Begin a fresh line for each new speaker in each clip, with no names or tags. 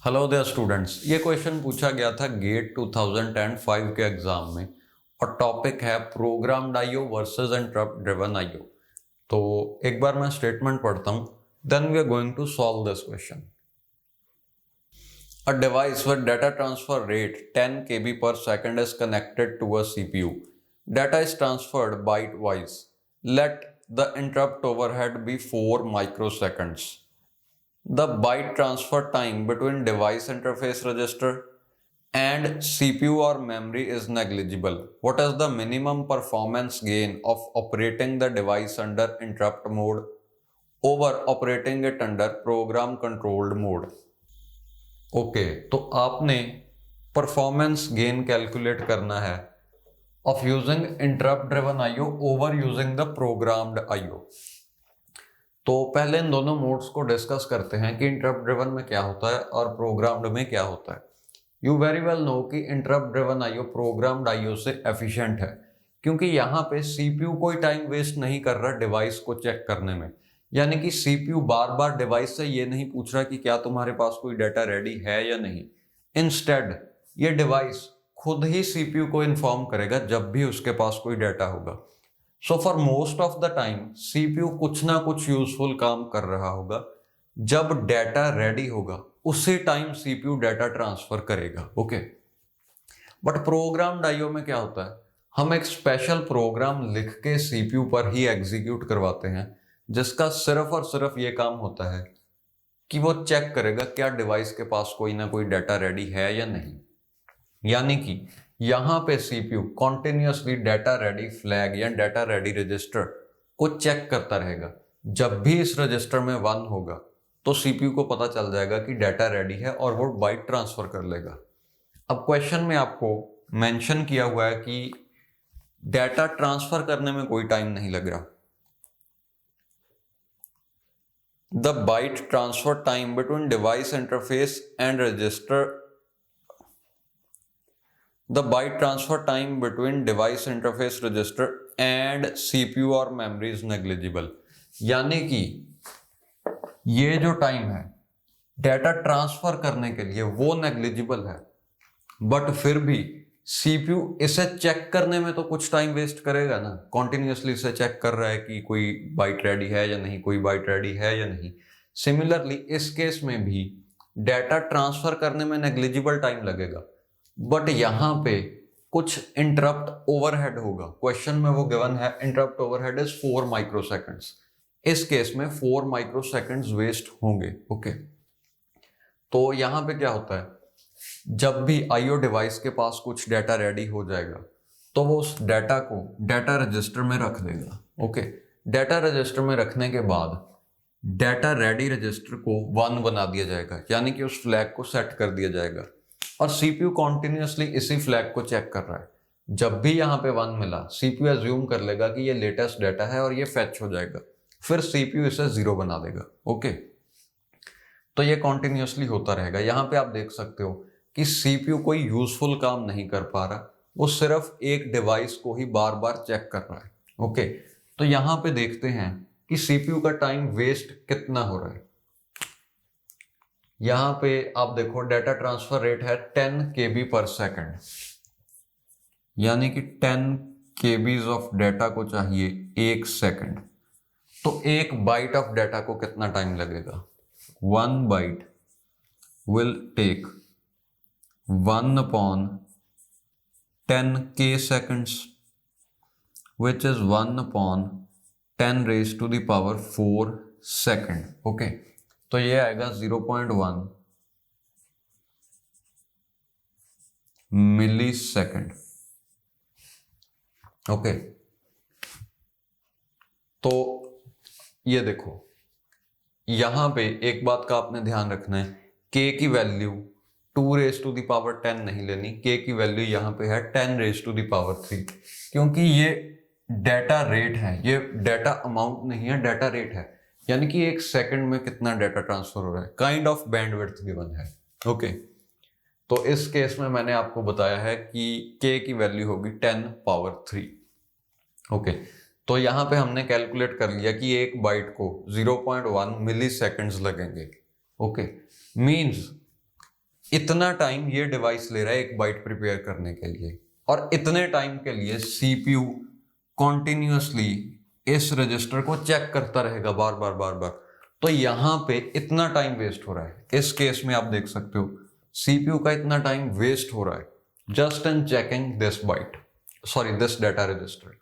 Hello there students, ये question पूछा गया था गेट 2005 के एग्जाम में और टॉपिक है programmed IO versus interrupt driven IO. तो एक बार मैं स्टेटमेंट पढ़ता हूं, then we are going to solve this question. A device with data transfer rate 10 kb per second is connected to a CPU. Data is transferred byte-wise. Let the interrupt overhead be 4 microseconds. The byte transfer time between device interface register and CPU or memory is negligible. What is the minimum performance gain of operating the device under interrupt mode over operating it under program controlled mode? Okay, तो आपने performance gain calculate करना है of using interrupt driven IO over using the programmed IO. तो पहले इन दोनों modes को discuss करते हैं कि इंटरप्ट ड्रिवन में क्या होता है और प्रोग्राम्ड में क्या होता है। यू वेरी वेल नो कि interrupt driven IO programmed IO से एफिशिएंट है, क्योंकि यहाँ पे सीपीयू कोई टाइम वेस्ट नहीं कर रहा डिवाइस को चेक करने में। यानी कि सीपीयू बार बार डिवाइस से ये नहीं पूछ रहा कि क्या तुम्हारे पास कोई डाटा रेडी है या नहीं। इंस्टेड ये डिवाइस खुद ही सीपीयू को इन्फॉर्म करेगा जब भी उसके पास कोई डाटा होगा। So for most of the time CPU कुछ ना कुछ यूजफुल काम कर रहा होगा। जब डाटा रेडी होगा उसी टाइम सीपीयू डाटा ट्रांसफर करेगा। ओके, बट प्रोग्राम्ड आईओ में क्या होता है, हम एक स्पेशल प्रोग्राम लिख के सीपीयू पर ही एग्जीक्यूट करवाते हैं, जिसका सिर्फ और सिर्फ ये काम होता है कि वो चेक करेगा क्या डिवाइस के पास कोई ना कोई डाटा रेडी है या नहीं। यानी कि यहां पे CPU continuously data ready flag या डाटा रेडी रजिस्टर को चेक करता रहेगा। जब भी इस रजिस्टर में 1 होगा तो सीपीयू को पता चल जाएगा कि डाटा रेडी है और वो बाइट ट्रांसफर कर लेगा। अब क्वेश्चन में आपको मेंशन किया हुआ है कि डाटा ट्रांसफर करने में कोई टाइम नहीं लग रहा। The byte transfer time between device interface and register the byte transfer time between device interface register and CPU or memory is negligible। यानी कि ये जो टाइम है डाटा ट्रांसफर करने के लिए वो नेग्लिजिबल है, बट फिर भी सीपीयू इसे चेक करने में तो कुछ टाइम वेस्ट करेगा ना। कॉन्टिन्यूसली इसे चेक कर रहा है कि कोई बाइट रेडी है या नहीं, कोई बाइट रेडी है या नहीं। सिमिलरली इस केस में भी डाटा ट्रांसफर करने में नेग्लिजिबल टाइम लगेगा, बट यहां पे कुछ इंटरप्ट ओवरहेड होगा। क्वेश्चन में वो गिवन है इंटरप्ट ओवरहेड इज 4 माइक्रोसेकंड्स। इस केस में 4 माइक्रोसेकंड्स वेस्ट होंगे। ओके, तो यहां पे क्या होता है, जब भी आईओ डिवाइस के पास कुछ डाटा रेडी हो जाएगा तो वो उस डाटा को डाटा रजिस्टर में रख देगा। ओके, डाटा रजिस्टर में रखने के बाद डाटा रेडी रजिस्टर को 1 बना दिया जाएगा, यानी कि उस फ्लैग को सेट कर दिया जाएगा और सीपीयू कॉन्टिन्यूसली इसी फ्लैग को चेक कर रहा है। जब भी यहाँ पे 1 मिला सीपीयू एज्यूम कर लेगा कि ये लेटेस्ट डाटा है और ये फैच हो जाएगा, फिर सीपीयू इसे 0 बना देगा। ओके, तो ये कॉन्टिन्यूसली होता रहेगा। यहाँ पे आप देख सकते हो कि सीपीयू कोई यूजफुल काम नहीं कर पा रहा, वो सिर्फ एक डिवाइस को ही बार बार चेक कर रहा है। ओके, तो यहां पे देखते हैं कि सीपीयू का टाइम वेस्ट कितना हो रहा है। यहां पे आप देखो डाटा ट्रांसफर रेट है 10 kb पर सेकंड, यानी कि 10 kbs ऑफ डाटा को चाहिए 1 सेकंड। तो 1 बाइट ऑफ डाटा को कितना टाइम लगेगा? 1 byte will take 1 upon 10k seconds, which is 1 upon 10 raised to the power 4 second। Okay, तो ये आएगा 0.1 मिली सेकेंड। ओके, तो ये देखो यहां पे एक बात का आपने ध्यान रखना है, k की value 2 raise to the power 10 नहीं लेनी। k की वैल्यू यहां पे है 10 रेज टू द पावर 3, क्योंकि ये डाटा रेट है, ये डाटा अमाउंट नहीं है, डाटा रेट है। यानी कि 1 सेकंड में कितना डाटा ट्रांसफर हो रहा है, काइंड ऑफ बैंडविड्थ गिवन है। ओके, तो इस केस में मैंने आपको बताया है कि k की वैल्यू होगी 10 पावर 3। ओके, तो यहां पे हमने कैलकुलेट कर लिया कि 1 बाइट को 0.1 मिली सेकेंड्स लगेंगे। ओके, मीन्स इतना टाइम ये डिवाइस ले रहा है एक बाइट प्रिपेयर करने के लिए, और इतने टाइम के लिए सीपीयू कॉन्टिन्यूसली इस रजिस्टर को चेक करता रहेगा बार बार बार बार। तो यहां पे इतना टाइम वेस्ट हो रहा है। इस केस में आप देख सकते हो सीपीयू का इतना टाइम वेस्ट हो रहा है just in checking this byte, sorry this data register.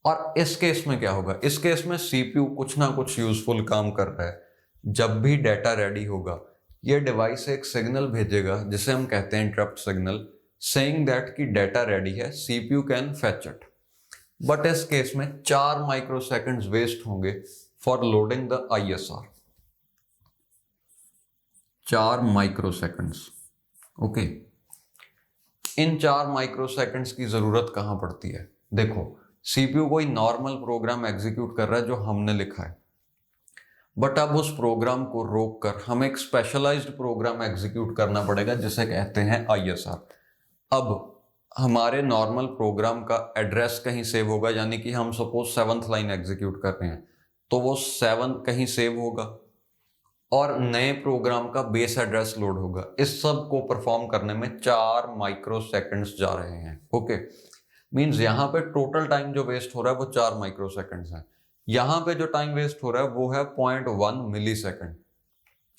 और इस केस में क्या होगा, इस केस में सीपीयू कुछ ना कुछ यूजफुल काम कर रहा है। जब भी डाटा रेडी होगा ये डिवाइस एक सिग्नल भेजेगा जिसे हम कहते हैं इंटरप्ट सिग्नल, सेइंग दैट कि डाटा रेडी है, CPU can fetch it. But इस केस में 4 माइक्रोसेकंड्स वेस्ट होंगे for loading the ISR. 4 microseconds. Okay, in 4 microseconds की जरूरत कहां पड़ती है? देखो, सीपीयू कोई नॉर्मल प्रोग्राम एग्जीक्यूट कर रहा है जो हमने लिखा है, बट अब उस प्रोग्राम को रोक कर हमें एक स्पेशलाइज्ड प्रोग्राम एग्जीक्यूट करना पड़ेगा जिसे कहते हैं आईएसआर। अब हमारे नॉर्मल प्रोग्राम का एड्रेस कहीं सेव होगा, यानी कि हम सपोज 7th लाइन एग्जीक्यूट कर रहे हैं तो वो 7 कहीं सेव होगा और नए प्रोग्राम का बेस एड्रेस लोड होगा। इस सब को परफॉर्म करने में 4 माइक्रोसेकंड्स जा रहे हैं। ओके, मींस यहां पे टोटल टाइम जो वेस्ट हो रहा है वो 4 माइक्रोसेकंड्स है। यहां पे जो टाइम वेस्ट हो रहा है वो है 0.1 मिली सेकेंड।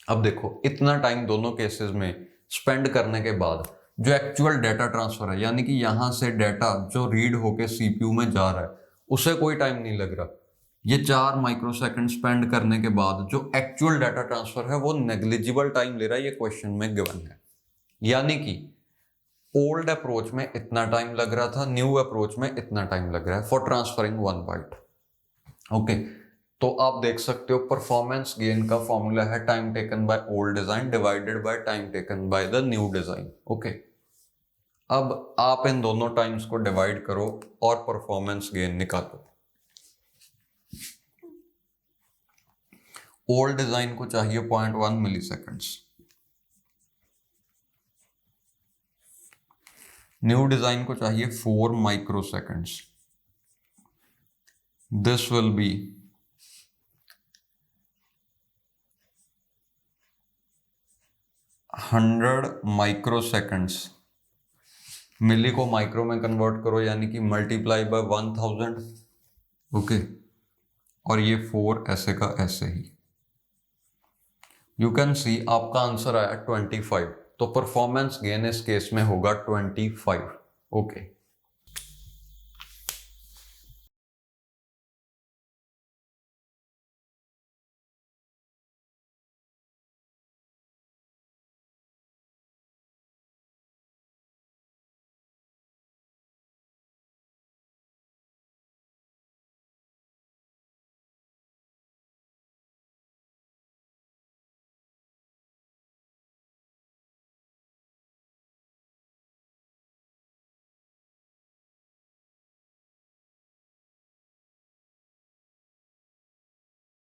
अब देखो, इतना टाइम दोनों केसेस में स्पेंड करने के बाद जो एक्चुअल डाटा ट्रांसफर है, यानी कि यहां से डाटा जो रीड होके सीपीयू में जा रहा है उसे कोई टाइम नहीं लग रहा। ये 4 माइक्रोसेकंड स्पेंड करने के बाद जो एक्चुअल डाटा ट्रांसफर है वो नेग्लिजिबल टाइम ले रहा है, ये क्वेश्चन में गिवन है। यानी कि ओल्ड अप्रोच में इतना टाइम लग रहा था, न्यू अप्रोच में इतना टाइम लग रहा है फॉर ट्रांसफरिंग 1 बाइट। ओके, तो आप देख सकते हो परफॉर्मेंस गेन का फॉर्मूला है time taken by old design divided by time taken by the new design. Okay, अब आप इन दोनों टाइम्स को डिवाइड करो और परफॉर्मेंस गेन निकालो। ओल्ड डिजाइन को चाहिए 0.1 मिली सेकेंड्स, न्यू डिजाइन को चाहिए 4 microseconds. This will be 100 microseconds. Milli को माइक्रो में कन्वर्ट करो, यानी कि मल्टीप्लाई बाय 1000। ओके, और ये 4 ऐसे का ऐसे ही। यू कैन सी आपका आंसर आया 25। तो परफॉर्मेंस गेन इस केस में होगा 25। ओके।